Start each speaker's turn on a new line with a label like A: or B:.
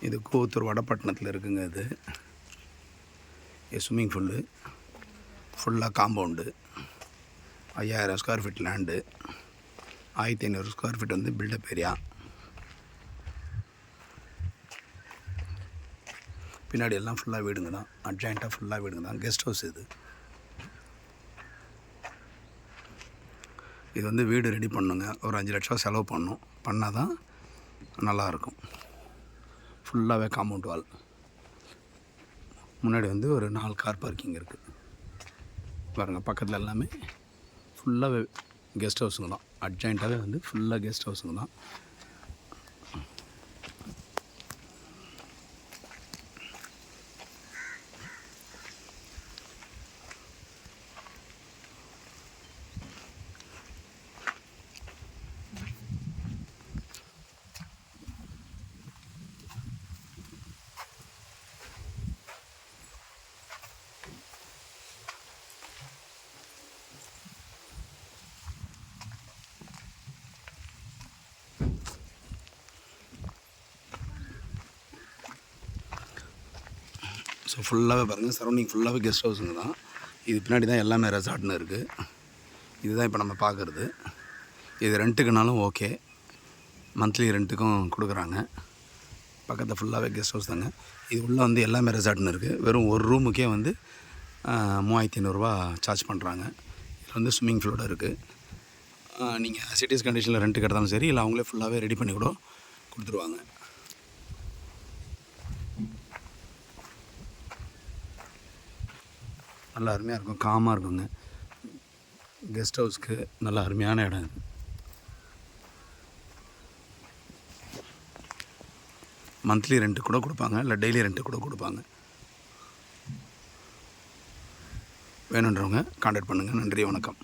A: இது கூத்தூர் வடப்பட்டினத்தில் இருக்குங்க. இது ஸ்விம்மிங் ஃபுல்லு, ஃபுல்லாக compound, 5000 square feet land, 1500 square feet வந்து பில்டப் ஏரியா. பின்னாடி எல்லாம் ஃபுல்லாக வீடுங்க தான், அட்ஜாயிண்ட்டாக ஃபுல்லாக வீடுங்க தான். கெஸ்ட் ஹவுஸ் இது வந்து வீடு ரெடி பண்ணுங்க. ஒரு 5 லட்சம் செலவு பண்ணால் தான் நல்லாயிருக்கும். ஃபுல்லாகவே காம்பவுண்ட் வால். முன்னாடி வந்து ஒரு 4 கார் பார்க்கிங் இருக்குது பாருங்கள். பக்கத்தில் எல்லாமே ஃபுல்லாகவே கெஸ்ட் ஹவுஸுங்க தான். அட்ஜாயிண்ட்டாகவே வந்து ஃபுல்லாக கெஸ்ட் ஹவுஸுங்க தான். ஸோ ஃபுல்லாகவே பாருங்கள், சரௌண்டிங் ஃபுல்லாகவே கெஸ்ட் ஹவுஸுங்க தான். இது பின்னாடி தான் எல்லாமே ரெசார்ட்னு இருக்குது. இதுதான் இப்போ நம்ம பார்க்குறது. இது ரெண்ட்டுக்குனாலும் ஓகே, மந்த்லி ரெண்ட்டுக்கும் கொடுக்குறாங்க. பக்கத்தில் ஃபுல்லாகவே கெஸ்ட் ஹவுஸ் தாங்க. இது உள்ளே வந்து எல்லாமே ரெசார்ட்னு இருக்குது. வெறும் ஒரு ரூமுக்கே வந்து 3500 சார்ஜ் பண்ணுறாங்க. இதில் வந்து ஸ்விம்மிங் ஃபுல்லோடு இருக்குது. நீங்கள் சிட்டிஸ் கண்டிஷனில் ரெண்ட்டுக்கு எடுத்தாலும் சரி, இல்லை அவங்களே ஃபுல்லாகவே ரெடி பண்ணி கூட கொடுத்துருவாங்க. நல்லா அருமையாக இருக்கும், காமாக இருக்குங்க. கெஸ்ட் ஹவுஸ்க்கு நல்லா அருமையான இடம் இது. மந்த்லி ரெண்ட்டு கூட கொடுப்பாங்க, இல்லை டெய்லி ரெண்ட்டு கூட கொடுப்பாங்க. வேணுன்றவங்க கான்டாக்ட் பண்ணுங்கள். நன்றி, வணக்கம்.